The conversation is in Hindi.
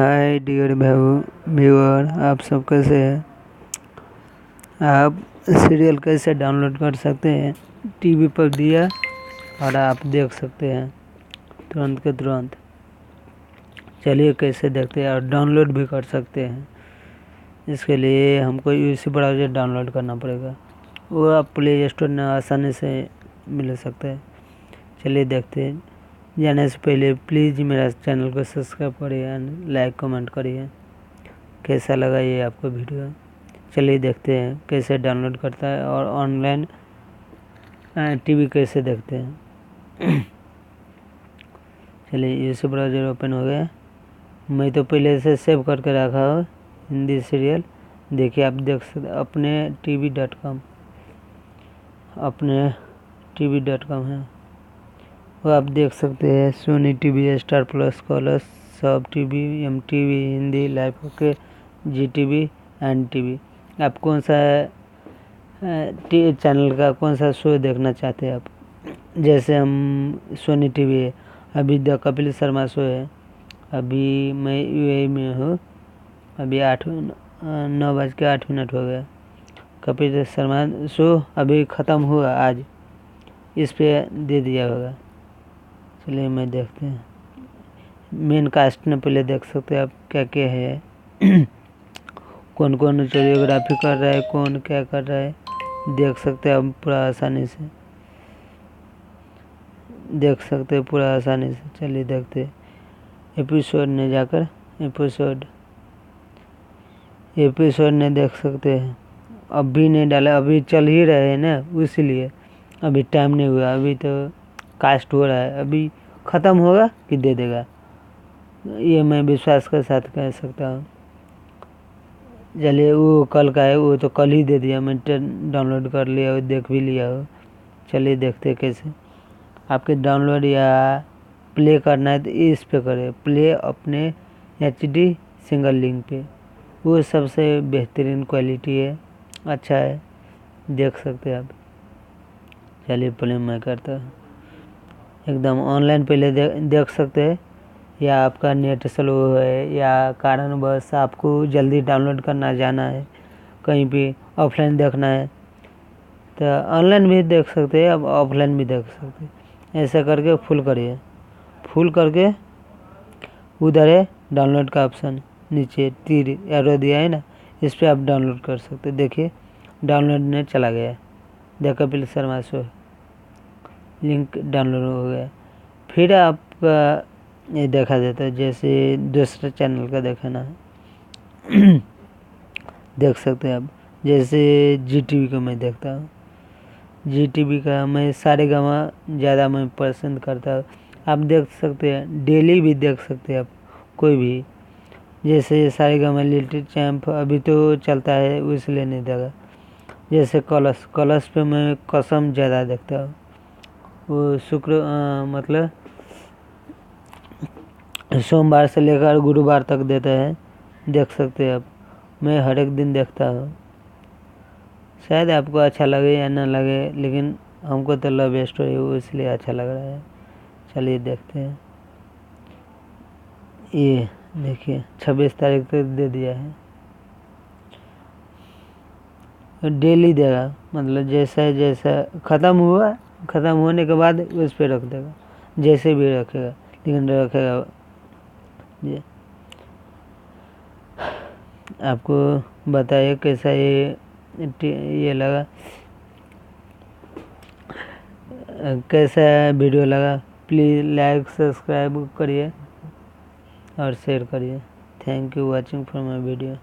हाय डियर व्यूअर, आप सब कैसे हैं। आप सीरियल कैसे डाउनलोड कर सकते हैं, टीवी पर दिया और आप देख सकते हैं तुरंत के तुरंत। चलिए कैसे देखते हैं और डाउनलोड भी कर सकते हैं। इसके लिए हमको यूसी ब्राउज़र डाउनलोड करना पड़ेगा, वो आप प्ले स्टोर में आसानी से मिल सकता है। चलिए देखते हैं। जाने से पहले प्लीज़ मेरा चैनल को सब्सक्राइब करिए एंड लाइक कमेंट करिए। कैसा लगा ये आपको वीडियो। चलिए देखते हैं कैसे डाउनलोड करता है और ऑनलाइन टीवी कैसे देखते हैं। चलिए यूसी ब्राउज़र ओपन हो गया। मैं तो पहले से सेव करके रखा हूँ हिंदी सीरियल। देखिए आप देख सकते अपने TV.com है वो आप देख सकते हैं। Sony TV, Star Plus, Colors, SAB TV, MTV Hindi, Life OK, GTV and TV. आप कौन सा चैनल का कौन सा शो देखना चाहते हैं आप। जैसे हम सोनी टीवी है, अभी द कपिल शर्मा शो है। अभी मैं UAE में हूँ। अभी 9:08 हो गया। कपिल शर्मा शो अभी ख़त्म हुआ आज, इस पे दे दिया होगा। चलिए मैं देखते हैं। मेन कास्ट में पहले देख सकते हैं आप क्या क्या है। कौन कौन कोरियोग्राफी कर रहा है, कौन क्या कर रहा है, देख सकते हैं आप पूरा आसानी से देख सकते हैं पूरा आसानी से। चलिए देखते हैं एपिसोड ने जाकर एपिसोड ने देख सकते हैं। अभी नहीं डाला, अभी चल ही रहे हैं ना, इसलिए अभी टाइम नहीं हुआ। अभी तो कास्ट हो रहा है, अभी ख़त्म होगा कि दे देगा, ये मैं विश्वास के साथ कह सकता हूँ। चलिए वो कल का है, वो तो कल ही दे दिया, मैं डाउनलोड कर लिया और देख भी लिया हो। चलिए देखते कैसे। आपके डाउनलोड या प्ले करना है तो इस पे करें, प्ले अपने HD सिंगल लिंक पे, वो सबसे बेहतरीन क्वालिटी है, अच्छा है, देख सकते हैं आप। चलिए प्ले मैं करता हूँ। एकदम ऑनलाइन पहले देख सकते हैं, या आपका नेट स्लो है या कारणवश आपको जल्दी डाउनलोड करना जाना है, कहीं भी ऑफलाइन देखना है तो ऑनलाइन भी देख सकते हैं, अब ऑफलाइन भी देख सकते हैं। ऐसा करके फुल करिए, फुल करके उधर है डाउनलोड का ऑप्शन, नीचे तीर एरो दिया है ना, इस पर आप डाउनलोड कर सकते हैं। देखिए डाउनलोड में चला गया, the Kapil Sharma show link download हो गया। फिर आपका ये देखा जाता है, जैसे दूसरे चैनल का देखना है देख सकते हैं आप। जैसे GTV का मैं देखता हूँ, GTV का मैं सारेगामा ज़्यादा मैं पसंद करता हूँ। आप देख सकते हैं, डेली भी देख सकते हैं आप, कोई भी। जैसे सारेगामा लिटिल चैम्प अभी तो चलता है, इसलिए नहीं देखा। जैसे कलर्स पे मैं कसम ज़्यादा देखता हूँ, वो मतलब सोमवार से लेकर गुरुवार तक देते हैं, देख सकते हैं आप। मैं हर एक दिन देखता हूँ। शायद आपको अच्छा लगे या ना लगे, लेकिन हमको तो लव स्टोरी वो इसलिए अच्छा लग रहा है। चलिए देखते हैं। ये देखिए 26 तारीख तक दे दिया है, डेली देगा। मतलब जैसा जैसा ख़त्म होने के बाद उस पर रख देगा, जैसे भी रखेगा, लेकिन रखेगा। ये आपको बताइए कैसा ये लगा, कैसा वीडियो लगा। प्लीज़ लाइक सब्सक्राइब करिए और शेयर करिए। Thank you watching for my video.